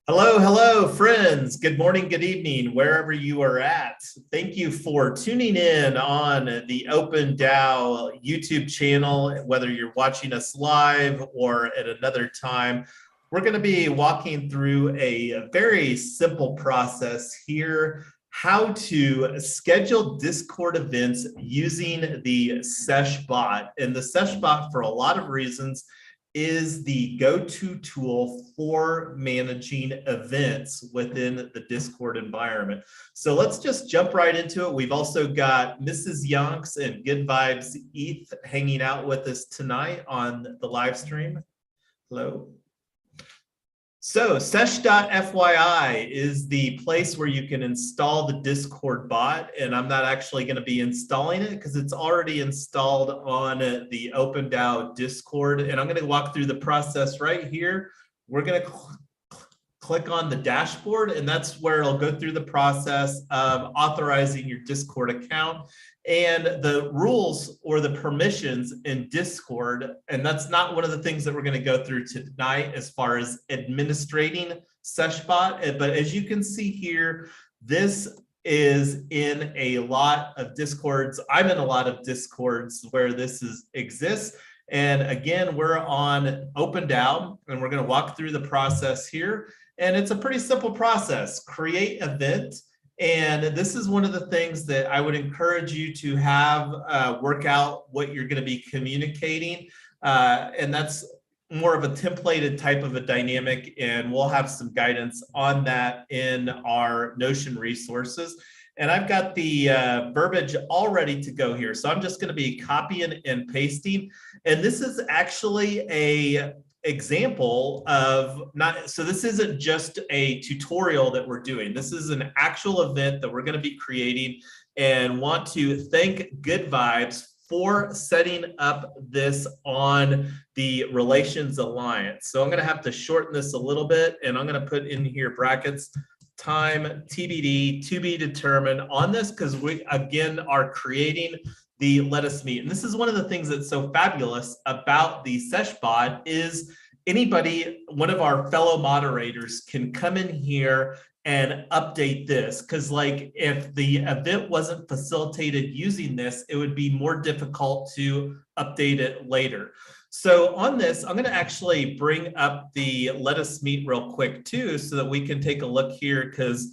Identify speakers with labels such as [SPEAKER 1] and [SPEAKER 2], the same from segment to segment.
[SPEAKER 1] Hello, hello, friends. Good morning, good evening, wherever you are at. Thank you for tuning in on the Open DAO YouTube channel, whether you're watching us live or at another time. We're going to be walking through a very simple process here, how to schedule Discord events using the Sesh bot. And the Sesh bot, for a lot of reasons, is the go-to tool for managing events within the Discord environment. So let's just jump right into it. We've also got Mrs. Yonks and Good Vibes ETH hanging out with us tonight on the live stream. Hello. So Sesh.fyi is the place where you can install the Discord bot, and I'm not actually going to be installing it because it's already installed on the Open DAO Discord, and I'm going to walk through the process right here. We're going to click on the dashboard, and that's where it'll go through the process of authorizing your Discord account and the rules or the permissions in Discord. And that's not one of the things that we're going to go through tonight as far as administrating SeshBot. But as you can see here, this is in a lot of Discords. I'm in a lot of Discords where this exists. And again, we're on Open DAO, and we're going to walk through the process here. And it's a pretty simple process. Create event. And this is one of the things that I would encourage you to have work out what you're going to be communicating. And that's more of a templated type of a dynamic. And we'll have some guidance on that in our Notion resources. And I've got the verbiage all ready to go here. So I'm just going to be copying and pasting. And this is actually a example of so this isn't just a tutorial that we're doing. This is an actual event that we're going to be creating, and want to thank Good Vibes for setting up this on the Relations Alliance. So I'm going to have to shorten this a little bit, and I'm going to put in here brackets time TBD, to be determined on this, because we again are creating the Let Us Meet. And this is one of the things that's so fabulous about the SeshBot is anybody, one of our fellow moderators, can come in here and update this. Because like if the event wasn't facilitated using this, it would be more difficult to update it later. So on this, I'm going to actually bring up the Let Us Meet real quick too, so that we can take a look here, because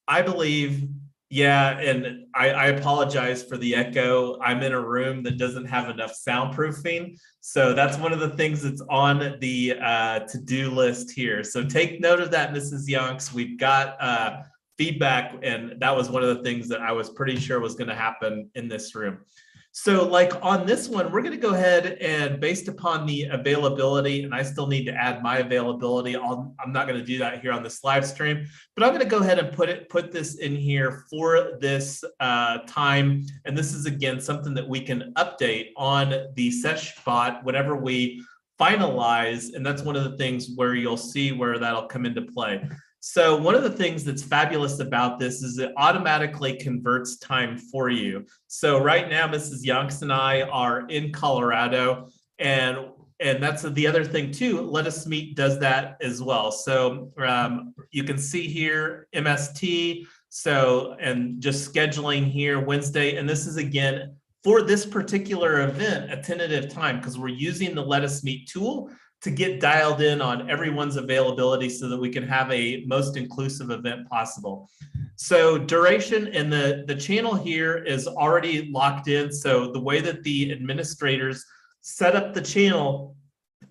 [SPEAKER 1] I believe, yeah, and I apologize for the echo. I'm in a room that doesn't have enough soundproofing. So that's one of the things that's on the to-do list here. So take note of that, Mrs. Yonks. We've got feedback, and that was one of the things that I was pretty sure was going to happen in this room. So like on this one, we're going to go ahead and based upon the availability, and I still need to add my availability. I'm not going to do that here on this live stream, but I'm going to go ahead and put this in here for this time. And this is, again, something that we can update on the SeshBot whenever we finalize. And that's one of the things where you'll see where that'll come into play. So one of the things that's fabulous about this is it automatically converts time for you. So right now, Mrs. Yonks and I are in Colorado, and that's the other thing too. Let Us Meet does that as well. So you can see here MST. So, and just scheduling here Wednesday. And this is, again, for this particular event, a tentative time, because we're using the Let Us Meet tool to get dialed in on everyone's availability so that we can have a most inclusive event possible. So duration, and the channel here is already locked in. So the way that the administrators set up the channel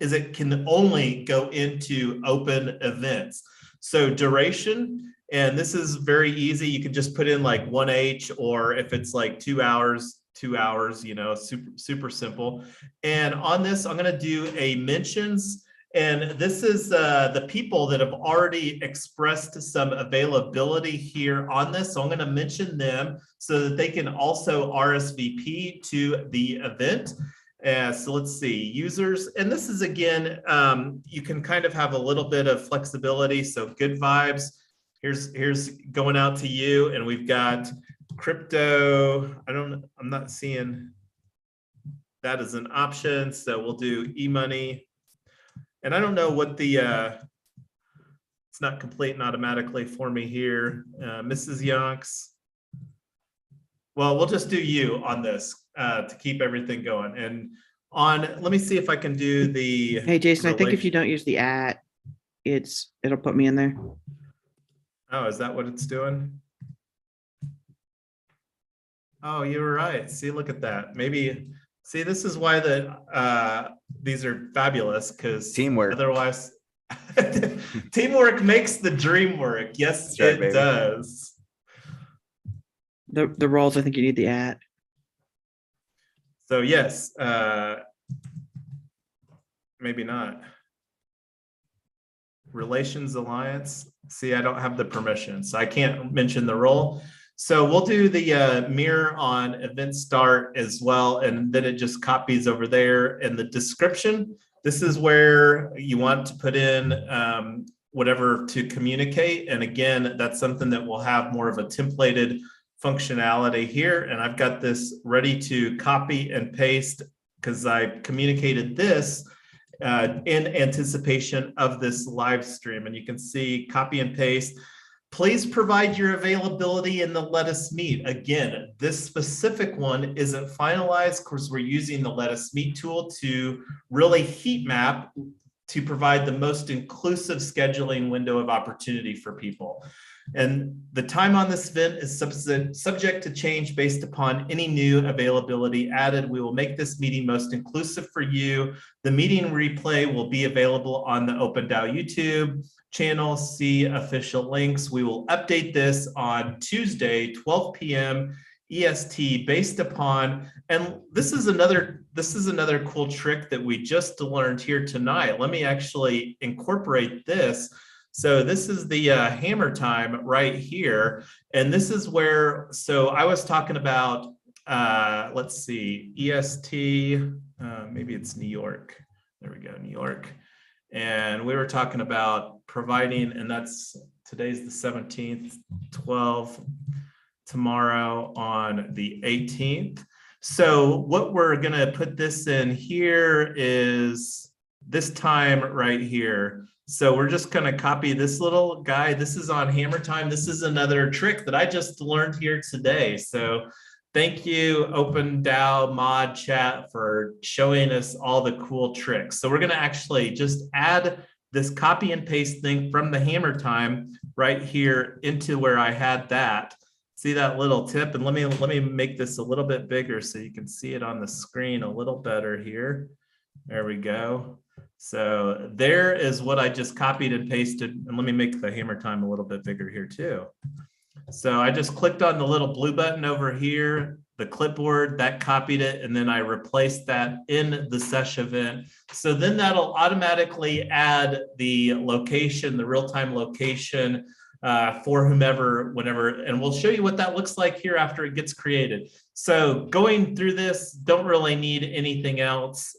[SPEAKER 1] is it can only go into open events. So duration, and this is very easy. You can just put in like 1H, or if it's like 2 hours, 2 hours, you know, super simple. And on this, I'm going to do a mentions. And this is the people that have already expressed some availability here on this. So I'm going to mention them so that they can also RSVP to the event. So let's see, users. And this is, again, you can kind of have a little bit of flexibility. So Good Vibes, here's going out to you. And we've got crypto. I'm not seeing that as an option. So we'll do e-money. And I don't know what the It's not completing automatically for me here. Mrs. Yonks. Well, we'll just do you on this to keep everything going. And let me see if I can do the.
[SPEAKER 2] Hey, Jason, I think if you don't use the @ it'll put me in there.
[SPEAKER 1] Oh, is that what it's doing? Oh, you were right. See, look at that. Maybe, see, this is why these are fabulous, because
[SPEAKER 3] teamwork.
[SPEAKER 1] Otherwise, teamwork makes the dream work. Yes,
[SPEAKER 3] That's right,
[SPEAKER 1] it
[SPEAKER 3] baby.
[SPEAKER 1] does.
[SPEAKER 2] The roles, I think you need the @
[SPEAKER 1] So yes, maybe not. Relations Alliance. See, I don't have the permission, so I can't mention the role. So we'll do the mirror on event start as well, and then it just copies over there in the description. This is where you want to put in whatever to communicate. And again, that's something that will have more of a templated functionality here. And I've got this ready to copy and paste because I communicated this in anticipation of this live stream. And you can see copy and paste. Please provide your availability in the Let Us Meet. Again, this specific one isn't finalized because we're using the Let Us Meet tool to really heat map to provide the most inclusive scheduling window of opportunity for people. And the time on this event is subject to change based upon any new availability added. We will make this meeting most inclusive for you. The meeting replay will be available on the Open DAO YouTube channel. See official links. We will update this on Tuesday, 12 p.m. EST based upon, and this is another cool trick that we just learned here tonight. Let me actually incorporate this. So this is the hammer time right here. And this is where, so I was talking about, let's see, EST, maybe it's New York. There we go, New York. And we were talking about providing, and that's, today's the 17th, 12, tomorrow on the 18th. So what we're gonna put this in here is this time right here. So we're just gonna copy this little guy. This is on hammer time. This is another trick that I just learned here today. So thank you, Open DAO Mod Chat, for showing us all the cool tricks. So we're gonna actually just add this copy and paste thing from the hammer time right here into where I had that. See that little tip? And let me make this a little bit bigger so you can see it on the screen a little better here. There we go. So there is what I just copied and pasted. And let me make the hammer time a little bit bigger here too. So I just clicked on the little blue button over here, the clipboard, that copied it, and then I replaced that in the Sesh event. So then that'll automatically add the location, the real-time location for whomever, whenever, and we'll show you what that looks like here after it gets created. So going through this, don't really need anything else.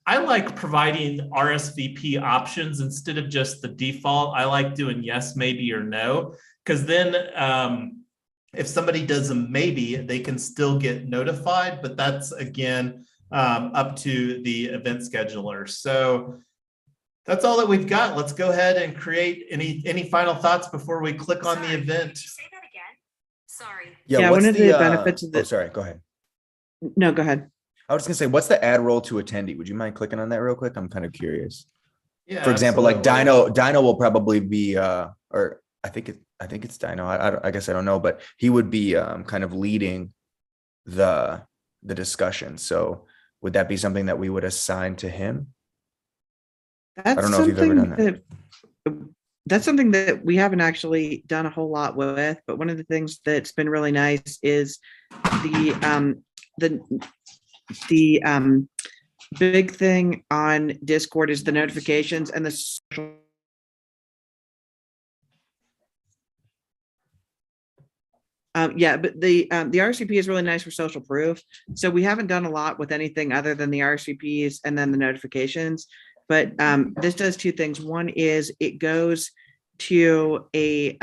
[SPEAKER 1] I like providing RSVP options instead of just the default. I like doing yes, maybe, or no, because then if somebody does a maybe, they can still get notified, but that's, again, up to the event scheduler. So that's all that we've got. Let's go ahead and create any final thoughts before we click on the event.
[SPEAKER 4] Say that again. Sorry.
[SPEAKER 2] Yeah, one of the benefits of
[SPEAKER 3] Oh, sorry, go ahead.
[SPEAKER 2] No, go ahead.
[SPEAKER 3] I was gonna say, what's the add role to attendee? Would you mind clicking on that real quick? I'm kind of curious.
[SPEAKER 1] Yeah.
[SPEAKER 3] For example,
[SPEAKER 1] absolutely.
[SPEAKER 3] like Dino will probably be, or I think it's Dino. I guess I don't know, but he would be kind of leading the discussion. So would that be something that we would assign to him?
[SPEAKER 2] That's
[SPEAKER 3] I don't know if you've ever done that.
[SPEAKER 2] That's something that we haven't actually done a whole lot with, but one of the things that's been really nice is the big thing on Discord is the notifications and the social. Yeah, but the RSVP is really nice for social proof. So we haven't done a lot with anything other than the RSVPs and then the notifications. But this does two things. One is it goes to it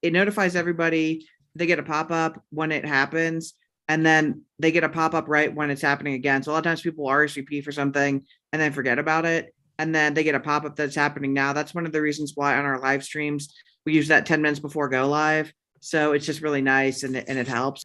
[SPEAKER 2] notifies everybody. They get a pop-up when it happens, and then they get a pop-up right when it's happening again. So a lot of times people RSVP for something and then forget about it. and then they get a pop-up that's happening now. That's one of the reasons why on our live streams, we use that 10 minutes before go live. So it's just really nice and it helps.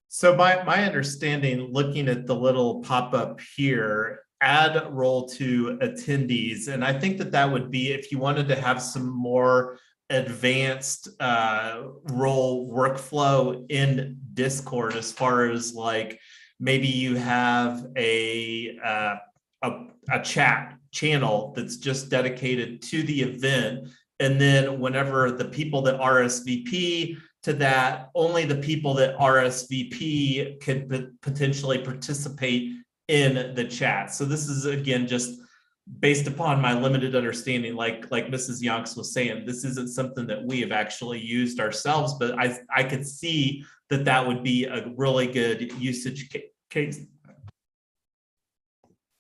[SPEAKER 1] So my understanding, looking at the little pop-up here, add role to attendees. And I think that that would be if you wanted to have some more advanced role workflow in Discord, as far as like maybe you have a chat channel that's just dedicated to the event. And then whenever the people that RSVP to that, only the people that RSVP could potentially participate in the chat. So this is, again, just based upon my limited understanding, like Mrs. Yonks was saying, this isn't something that we have actually used ourselves, but I could see that that would be a really good usage case.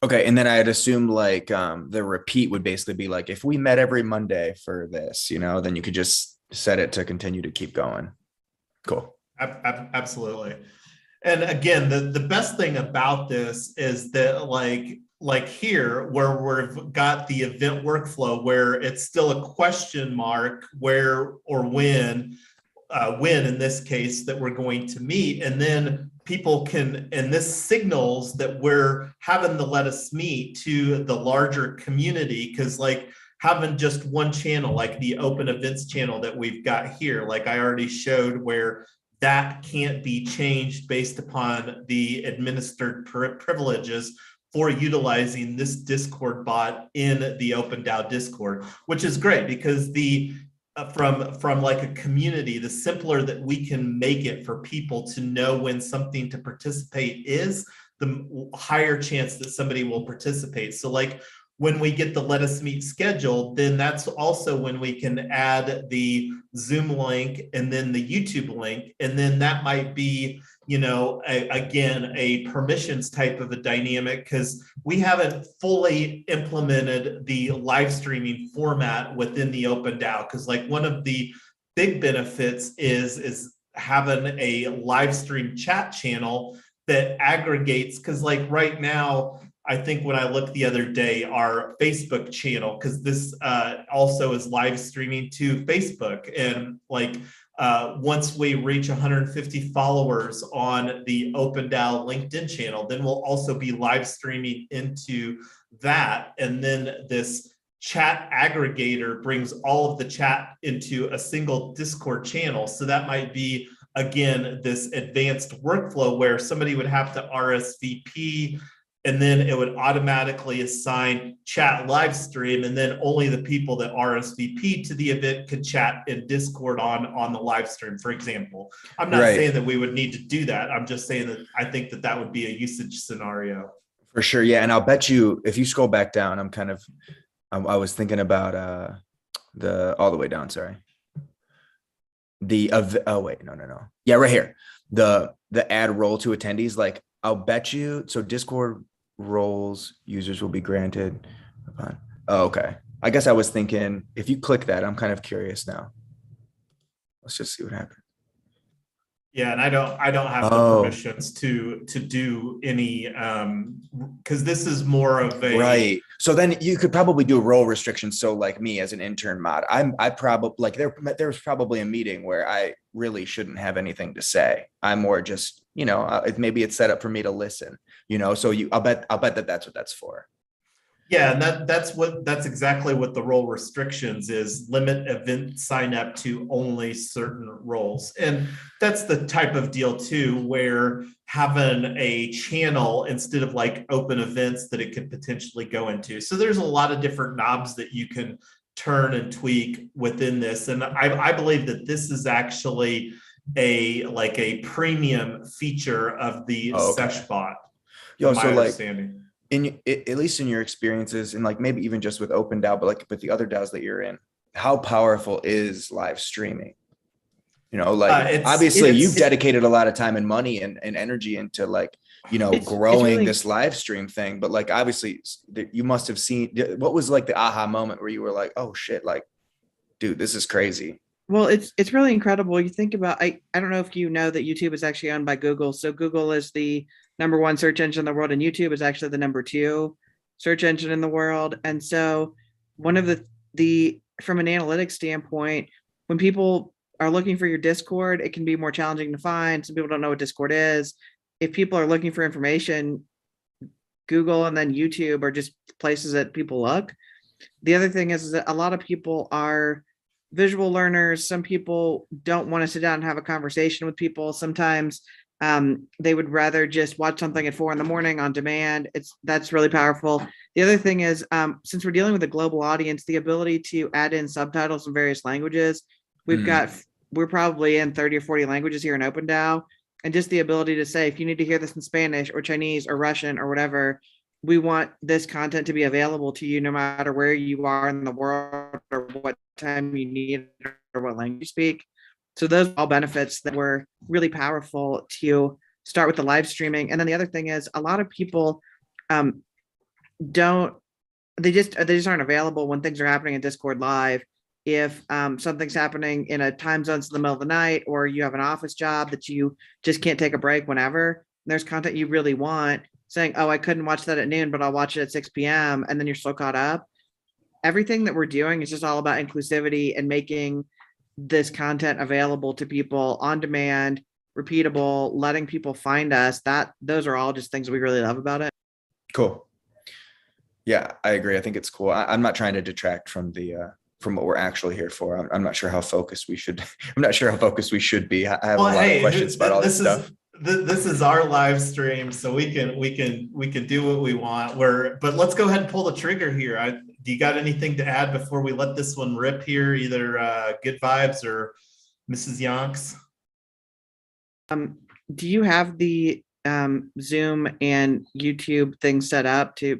[SPEAKER 3] Okay, and then I'd assume like the repeat would basically be like, if we met every Monday for this, then you could just set it to continue to keep going. Cool.
[SPEAKER 1] Absolutely. And again, the best thing about this is that like here, where we've got the event workflow, where it's still a question mark where or when in this case that we're going to meet, and then people can, and this signals that we're having to let us meet to the larger community, because like having just one channel, like the open events channel that we've got here, like I already showed, where that can't be changed based upon the administered privileges for utilizing this Discord bot in the Open DAO Discord, which is great because the from like a community, the simpler that we can make it for people to know when something to participate is, the higher chance that somebody will participate. So like when we get the let us meet scheduled, then that's also when we can add the Zoom link and then the YouTube link. And then that might be, again, a permissions type of a dynamic, because we haven't fully implemented the live streaming format within the Open DAO. Because like one of the big benefits is having a live stream chat channel that aggregates, because like right now, I think when I looked the other day, our Facebook channel, because this also is live streaming to Facebook, and like once we reach 150 followers on the Open DAO LinkedIn channel, then we'll also be live streaming into that. And then this chat aggregator brings all of the chat into a single Discord channel. So that might be, again, this advanced workflow where somebody would have to RSVP, and then it would automatically assign chat live stream, and then only the people that RSVP to the event could chat in Discord on the live stream, for example. I'm not saying that we would need to do that. I'm just saying that I think that that would be a usage scenario.
[SPEAKER 3] For sure, yeah. And I'll bet you, if you scroll back down, I was thinking about all the way down, sorry. Oh wait, no. Yeah, right here. The add role to attendees, like I'll bet you, so Discord roles users will be granted. Oh, okay. I guess I was thinking if you click that, I'm kind of curious now. Let's just see what happens.
[SPEAKER 1] Yeah, and I don't have the permissions to do any because this is more of a
[SPEAKER 3] right. So then you could probably do a role restriction. So like me as an intern mod, I probably like there's probably a meeting where I really shouldn't have anything to say. I'm more just maybe it's set up for me to listen. So I'll bet that's what that's for.
[SPEAKER 1] Yeah, and that's exactly what the role restrictions is. Limit event sign up to only certain roles. And that's the type of deal too, where having a channel instead of like open events that it could potentially go into. So there's a lot of different knobs that you can turn and tweak within this. And I believe that this is actually a premium feature of the Sesh bot.
[SPEAKER 3] Yo, so like at least in your experiences, and like maybe even just with Open DAO, but like with the other DAOs that you're in, how powerful is live streaming? Obviously you've dedicated a lot of time and money and energy into like, growing really, this live stream thing, but like, obviously you must have seen, what was like the aha moment where you were like, oh shit, like, dude, this is crazy.
[SPEAKER 2] Well, it's really incredible. You think about, I don't know if you know that YouTube is actually owned by Google. So Google is the #1 search engine in the world, and YouTube is actually the #2. search engine in the world. And so one of the from an analytics standpoint, when people are looking for your Discord, it can be more challenging to find. Some people don't know what Discord is. If people are looking for information, Google and then YouTube are just places that people look. The other thing is that a lot of people are visual learners. Some people don't want to sit down and have a conversation with people. Sometimes they would rather just watch something at 4 a.m. on demand. That's really powerful. The other thing is, since we're dealing with a global audience, the ability to add in subtitles in various languages. We're probably in 30 or 40 languages here in Open DAO. And just the ability to say, if you need to hear this in Spanish or Chinese or Russian or whatever, we want this content to be available to you no matter where you are in the world or what time you need or what language you speak. So those are all benefits that were really powerful to start with the live streaming. And then the other thing is, a lot of people they just aren't available when things are happening in Discord live. If something's happening in a time zone in the middle of the night, or you have an office job that you just can't take a break whenever, there's content you really want, saying, oh, I couldn't watch that at noon, but I'll watch it at 6 p.m. and then you're still caught up. Everything that we're doing is just all about inclusivity and making this content available to people on demand, repeatable, letting people find us. Those are all just things we really love about it.
[SPEAKER 3] Cool. Yeah, I agree. I think it's cool. I'm not trying to detract from from what we're actually here for. I'm not sure how focused we should. I'm not sure how focused we should be. I have a lot of questions about all this stuff.
[SPEAKER 1] This is our live stream, so we can do what we want. But let's go ahead and pull the trigger here. Do you got anything to add before we let this one rip here? Either good vibes or Mrs. Yonks.
[SPEAKER 2] Do you have the Zoom and YouTube thing set up to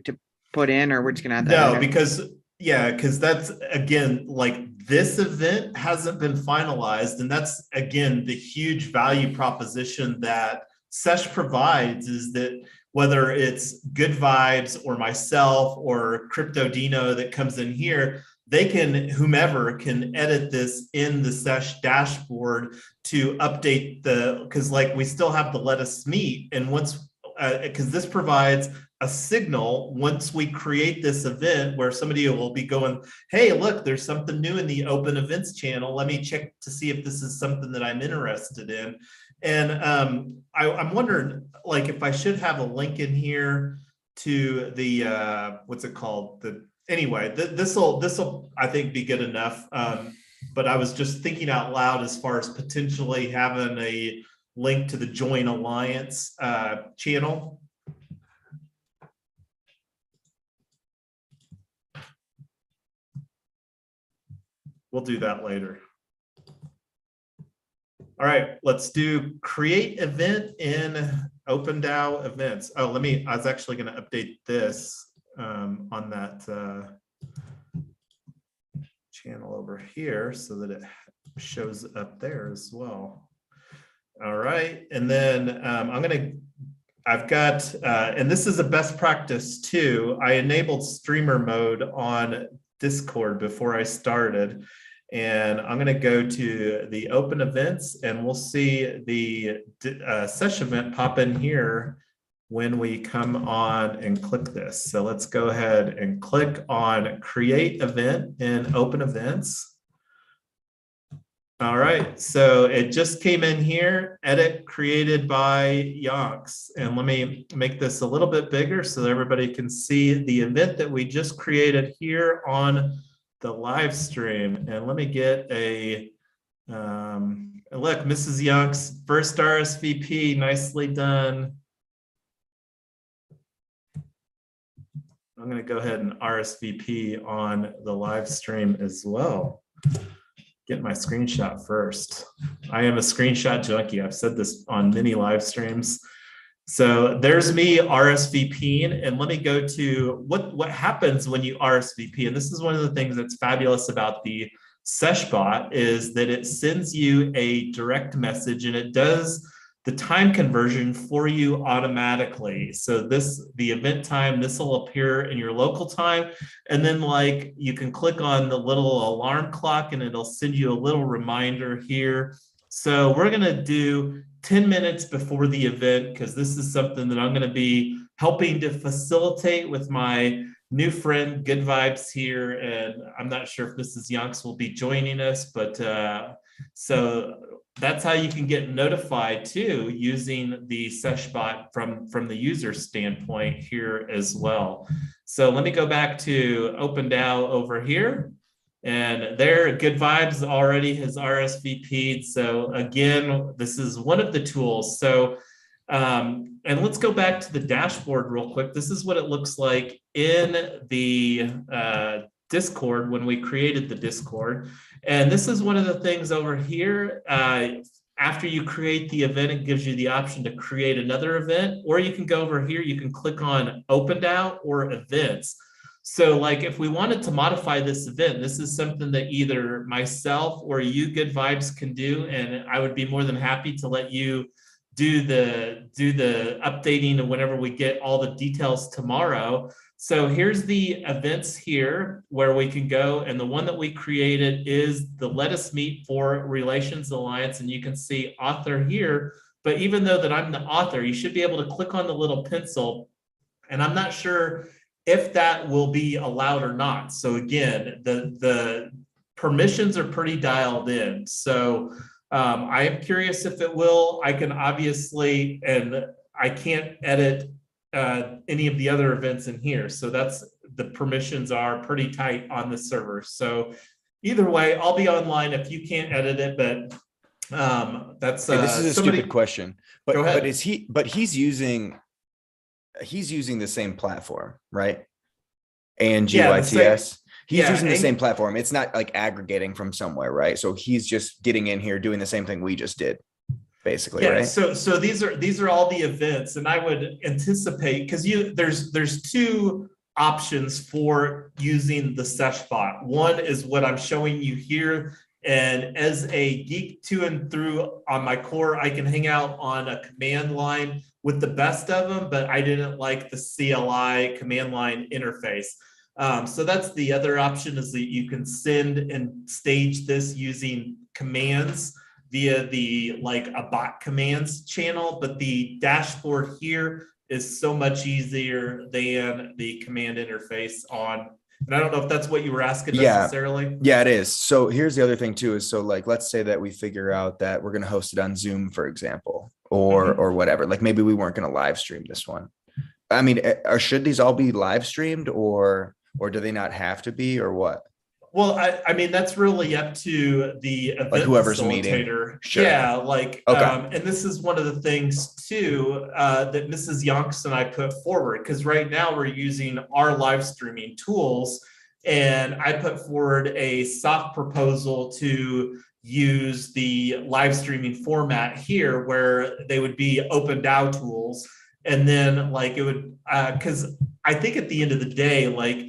[SPEAKER 2] put in, or we're just gonna add that?
[SPEAKER 1] No, because that's, again, like, this event hasn't been finalized, and that's, again, the huge value proposition that Sesh provides, is that whether it's Good Vibes or myself or Crypto Dino that comes in here, whomever can edit this in the Sesh dashboard to update because like we still have the Let Us Meet, and because this provides a signal once we create this event where somebody will be going, hey, look, there's something new in the open events channel. Let me check to see if this is something that I'm interested in. And I'm wondering, like, if I should have a link in here to the, what's it called? Anyway, this'll I think be good enough. But I was just thinking out loud as far as potentially having a link to the Join Alliance channel. We'll do that later. All right, let's do create event in Open DAO events. Oh, I was actually going to update this on that channel over here so that it shows up there as well. All right, and then I've got, and this is a best practice too, I enabled streamer mode on Discord before I started, and I'm going to go to the open events, and we'll see the Sesh event pop in here when we come on and click this. So let's go ahead and click on create event in open events. All right, so it just came in here, edit created by Yonks. And let me make this a little bit bigger so that everybody can see the event that we just created here on the live stream. And let me get a, look, Mrs. Yonks, first RSVP, nicely done. I'm gonna go ahead and RSVP on the live stream as well. Get my screenshot first. I am a screenshot junkie. I've said this on many live streams. So there's me RSVPing, and let me go to what happens when you RSVP. And this is one of the things that's fabulous about the Sesh bot, is that it sends you a direct message, and it does the time conversion for you automatically. So the event time, this will appear in your local time. And then like you can click on the little alarm clock and it'll send you a little reminder here. So we're gonna do 10 minutes before the event, because this is something that I'm gonna be helping to facilitate with my new friend, good vibes here. And I'm not sure if Mrs. Yonks will be joining us, but so that's how you can get notified too, using the Sesh bot from the user standpoint here as well. So let me go back to Open DAO over here. And there, Good Vibes already has RSVP'd. So again, this is one of the tools. So, and let's go back to the dashboard real quick. This is what it looks like in the Discord when we created the Discord. And this is one of the things over here. After you create the event, it gives you the option to create another event, or you can go over here, you can click on Open DAO or Events. So like if we wanted to modify this event, this is something that either myself or you Good Vibes can do. And I would be more than happy to let you do the updating whenever we get all the details tomorrow. So here's the events here where we can go. And the one that we created is the Let Us Meet for Relations Alliance. And you can see author here. But even though that I'm the author, you should be able to click on the little pencil. And I'm not sure if that will be allowed or not. So again, the permissions are pretty dialed in. So I am curious if it will. I can obviously, and I can't edit any of the other events in here. So that's, the permissions are pretty tight on the server. So either way, I'll be online if you can't edit it, but that's
[SPEAKER 3] Hey, this is a
[SPEAKER 1] somebody,
[SPEAKER 3] stupid question, but
[SPEAKER 1] go ahead.
[SPEAKER 3] he's using the same platform, right? And
[SPEAKER 1] Yeah,
[SPEAKER 3] GYTS. He's using the
[SPEAKER 1] and-
[SPEAKER 3] same platform. It's not like aggregating from somewhere, right? So he's just getting in here doing the same thing we just did, basically,
[SPEAKER 1] yeah,
[SPEAKER 3] right?
[SPEAKER 1] so these are all the events, and I would anticipate, because there's two options for using the Sesh bot. One is what I'm showing you here, and as a geek to and through on my core, I can hang out on a command line with the best of them, but I didn't like the CLI command line interface. So that's the other option, is that you can send and stage this using commands via the like a bot commands channel, but the dashboard here is so much easier than the command interface on. And I don't know if that's what you were asking necessarily.
[SPEAKER 3] Yeah, it is. So here's the other thing too, is so like, let's say that we figure out that we're going to host it on Zoom, for example, or whatever. Like maybe we weren't going to live stream this one. I mean, should these all be live streamed, or do they not have to be, or what?
[SPEAKER 1] Well, I mean, that's really up to the event
[SPEAKER 3] Like whoever's
[SPEAKER 1] facilitator.
[SPEAKER 3] meeting. Sure.
[SPEAKER 1] Yeah, like,
[SPEAKER 3] Okay.
[SPEAKER 1] and this is one of the things too that Mrs. Yonks and I put forward, because right now we're using our live streaming tools, and I put forward a soft proposal to use the live streaming format here, where they would be Open DAO tools, and then like it would, because I think at the end of the day, like,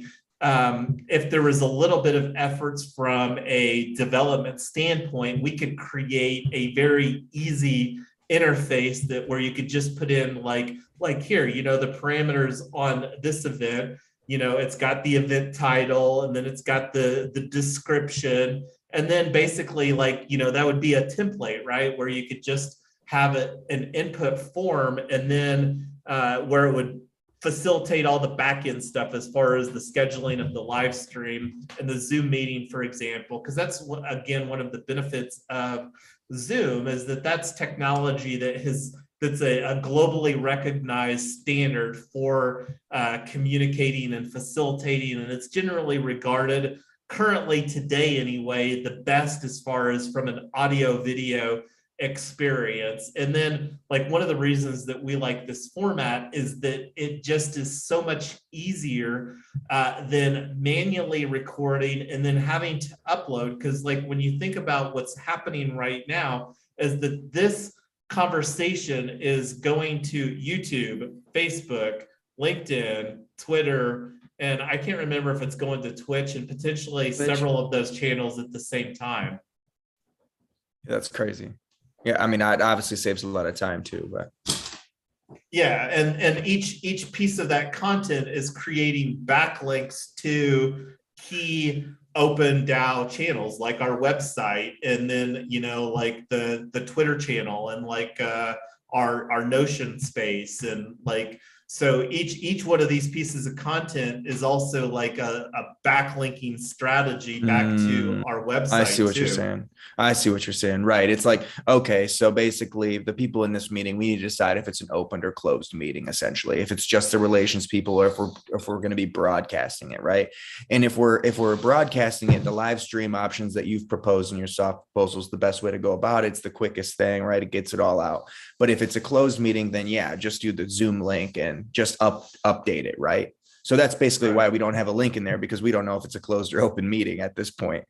[SPEAKER 1] if there was a little bit of efforts from a development standpoint, we could create a very easy interface that where you could just put in like here, you know, the parameters on this event, you know, it's got the event title, and then it's got the description, and then basically like, you know, that would be a template, right? Where you could just have an input form, and then where it would facilitate all the back-end stuff as far as the scheduling of the live stream and the Zoom meeting, for example, because that's again one of the benefits of Zoom, is that that's technology that's a globally recognized standard for communicating and facilitating, and it's generally regarded currently today anyway the best as far as from an audio video experience. And then like one of the reasons that we like this format is that it just is so much easier than manually recording and then having to upload, because like when you think about what's happening right now is that this conversation is going to YouTube, Facebook, LinkedIn, Twitter, and I can't remember if it's going to Twitch, and potentially several of those channels at the same time.
[SPEAKER 3] That's crazy. Yeah, I mean, it obviously saves a lot of time too, but
[SPEAKER 1] yeah, and each piece of that content is creating backlinks to key Open DAO channels, like our website, and then you know, like the Twitter channel, and like our Notion space, and like So each one of these pieces of content is also like a backlinking strategy back to our website.
[SPEAKER 3] I see what you're saying. I see what you're saying. Right. It's like, okay, so basically the people in this meeting, we need to decide if it's an open or closed meeting, essentially, if it's just the relations people, or if we're going to be broadcasting it. Right. And if we're broadcasting it, the live stream options that you've proposed in your soft proposals, the best way to go about it. It's the quickest thing, right? It gets it all out. But if it's a closed meeting, then yeah, just do the Zoom link and just update it. Right. So that's basically why we don't have a link in there, because we don't know if it's a closed or open meeting at this point.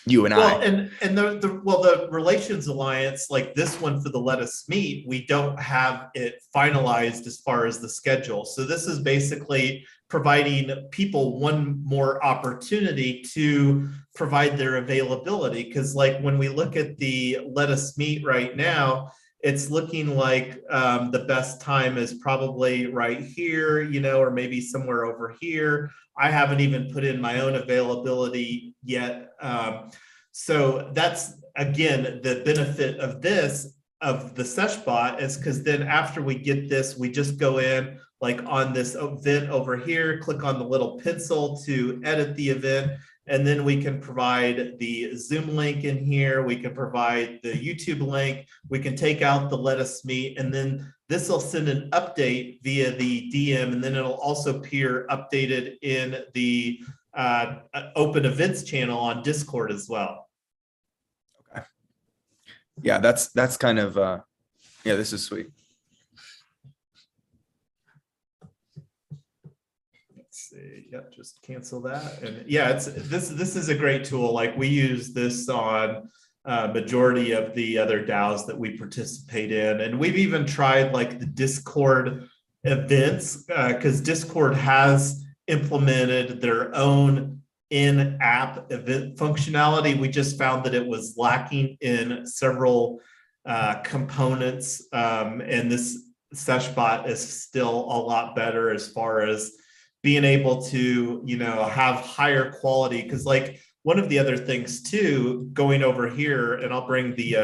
[SPEAKER 3] You and
[SPEAKER 1] well,
[SPEAKER 3] I.
[SPEAKER 1] And the Relations Alliance, like this one for the Let Us Meet, we don't have it finalized as far as the schedule. So this is basically providing people one more opportunity to provide their availability. Because like when we look at the Let Us Meet right now, it's looking like the best time is probably right here, you know, or maybe somewhere over here. I haven't even put in my own availability yet. So that's, again, the benefit of this, of the Sesh bot, is because then after we get this, we just go in like on this event over here, click on the little pencil to edit the event. And then we can provide the Zoom link in here. We can provide the YouTube link. We can take out the Let Us Meet, and then this will send an update via the DM, and then it'll also appear updated in the Open Events channel on Discord as well.
[SPEAKER 3] Okay. Yeah, that's kind of yeah, this is sweet.
[SPEAKER 1] Yep, just cancel that. And yeah, this is a great tool. Like we use this on majority of the other DAOs that we participate in, and we've even tried like the Discord events, because Discord has implemented their own in-app event functionality. We just found that it was lacking in several components, and this SeshBot is still a lot better as far as being able to, you know, have higher quality. Because like one of the other things too, going over here, and I'll bring the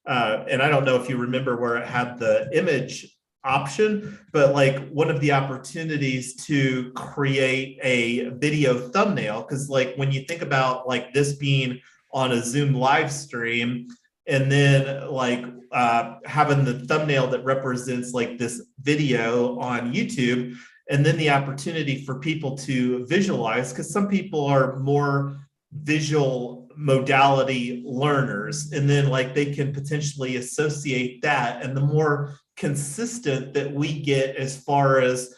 [SPEAKER 1] and I don't know if you remember where it had the image option, but like one of the opportunities to create a video thumbnail, because like when you think about like this being on a Zoom live stream, and then like having the thumbnail that represents like this video on YouTube, and then the opportunity for people to visualize, because some people are more visual modality learners, and then like they can potentially associate that. And the more consistent that we get as far as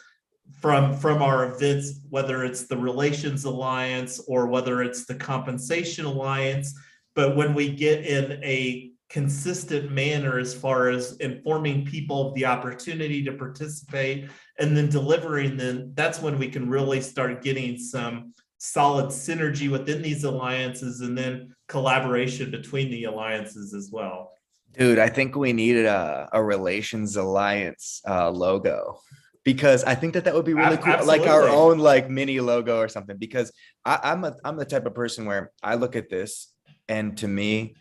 [SPEAKER 1] from our events, whether it's the Relations Alliance or whether it's the Compensation Alliance, but when we get in a consistent manner as far as informing people of the opportunity to participate and then delivering, then that's when we can really start getting some solid synergy within these alliances, and then collaboration between the alliances as well.
[SPEAKER 3] Dude, I think we needed a Relations Alliance logo, because I think that would be really cool.
[SPEAKER 1] Absolutely.
[SPEAKER 3] Like our own like mini logo or something, because I'm the type of person where I look at this, and to me,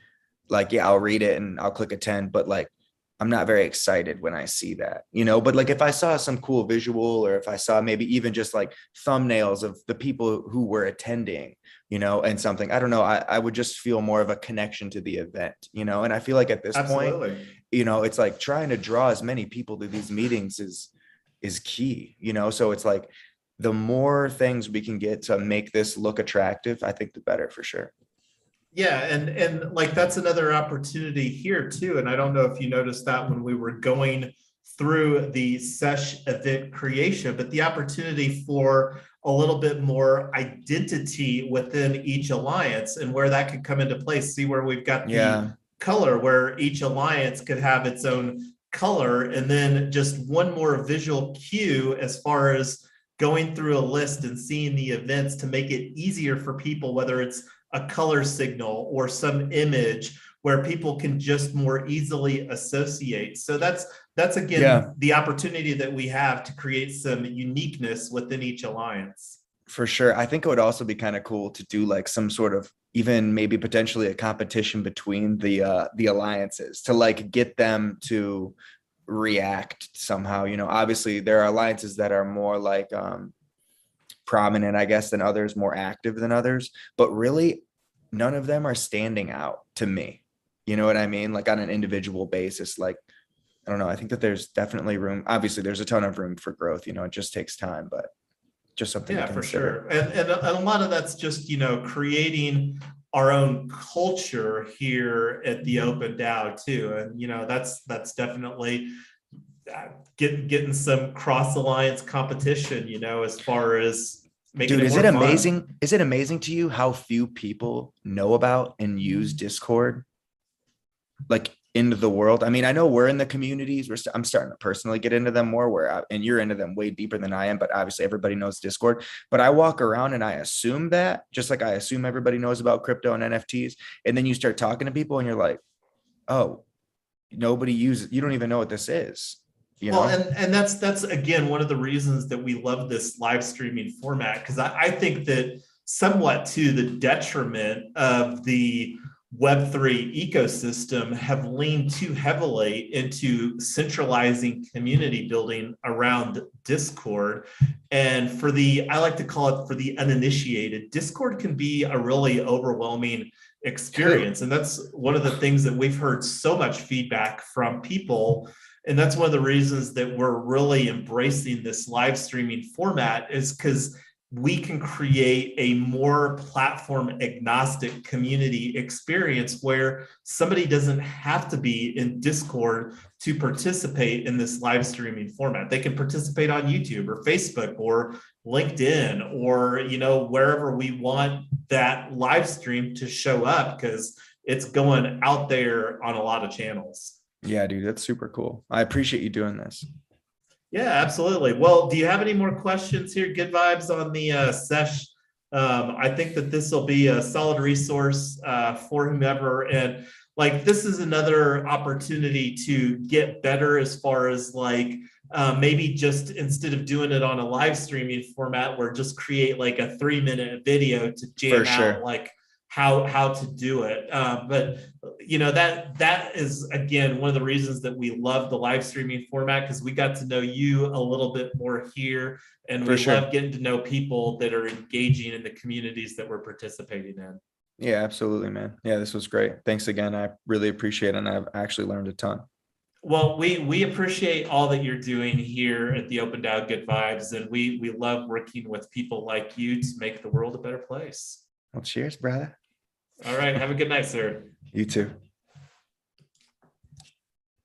[SPEAKER 3] like, yeah, I'll read it and I'll click attend, but like, I'm not very excited when I see that, you know. But like if I saw some cool visual, or if I saw maybe even just like thumbnails of the people who were attending, you know, and something, I don't know, I would just feel more of a connection to the event, you know. And I feel like at this point, you know, it's like trying to draw as many people to these meetings is key, you know. So it's like the more things we can get to make this look attractive, I think the better, for sure.
[SPEAKER 1] Yeah, and like that's another opportunity here too. And I don't know if you noticed that when we were going through the Sesh event creation, but the opportunity for a little bit more identity within each alliance, and where that could come into place. See where we've got the color, where each alliance could have its own color, and then just one more visual cue as far as going through a list and seeing the events, to make it easier for people, whether it's a color signal or some image, where people can just more easily associate. So that's again, the opportunity that we have to create some uniqueness within each alliance.
[SPEAKER 3] For sure. I think it would also be kind of cool to do like some sort of, even maybe potentially a competition between the alliances, to like get them to react somehow. You know, obviously there are alliances that are more like prominent, I guess, than others, more active than others, but really none of them are standing out to me. You know what I mean? Like on an individual basis, like, I don't know. I think that there's definitely room. Obviously, there's a ton of room for growth. You know, it just takes time, but just something
[SPEAKER 1] Yeah,
[SPEAKER 3] to
[SPEAKER 1] for
[SPEAKER 3] consider.
[SPEAKER 1] sure. And a lot of that's just, you know, creating our own culture here at the Open DAO too. And, you know, that's definitely getting some cross alliance competition, you know, as far as making
[SPEAKER 3] Dude,
[SPEAKER 1] it
[SPEAKER 3] is
[SPEAKER 1] more
[SPEAKER 3] it
[SPEAKER 1] fun.
[SPEAKER 3] amazing? Is it amazing to you how few people know about and use Discord like into the world? I mean, I know we're in the communities. I'm starting to personally get into them more. And you're into them way deeper than I am. But obviously, everybody knows Discord. But I walk around and I assume that, just like I assume everybody knows about crypto and NFTs. And then you start talking to people, and you're like, oh, nobody uses. You don't even know what this is. You
[SPEAKER 1] Well,
[SPEAKER 3] know?
[SPEAKER 1] and that's again one of the reasons that we love this live streaming format, because I think that somewhat to the detriment of the Web3 ecosystem have leaned too heavily into centralizing community building around Discord. And for the, I like to call it, for the uninitiated, Discord can be a really overwhelming experience. And that's one of the things that we've heard so much feedback from people. And that's one of the reasons that we're really embracing this live streaming format, is because we can create a more platform agnostic community experience where somebody doesn't have to be in Discord to participate in this live streaming format. They can participate on YouTube or Facebook or LinkedIn, or, you know, wherever we want that live stream to show up, because it's going out there on a lot of channels.
[SPEAKER 3] Yeah, dude, that's super cool. I appreciate you doing this.
[SPEAKER 1] Yeah, absolutely. Well, do you have any more questions here? Good vibes on the Sesh. I think that this will be a solid resource for whomever. And like, this is another opportunity to get better as far as like, maybe just instead of doing it on a live streaming format, where just create like a 3-minute video to jam
[SPEAKER 3] For sure.
[SPEAKER 1] out like how to do it. But you know, that is again one of the reasons that we love the live streaming format, because we got to know you a little bit more here, and
[SPEAKER 3] For
[SPEAKER 1] we
[SPEAKER 3] sure.
[SPEAKER 1] love getting to know people that are engaging in the communities that we're participating in.
[SPEAKER 3] Yeah, absolutely, man. Yeah, this was great. Thanks again. I really appreciate it. And I've actually learned a ton.
[SPEAKER 1] Well, we appreciate all that you're doing here at the Open DAO Good Vibes, and we love working with people like you to make the world a better place.
[SPEAKER 3] Well, cheers, brother.
[SPEAKER 1] All right, have a good night, sir.
[SPEAKER 3] You too.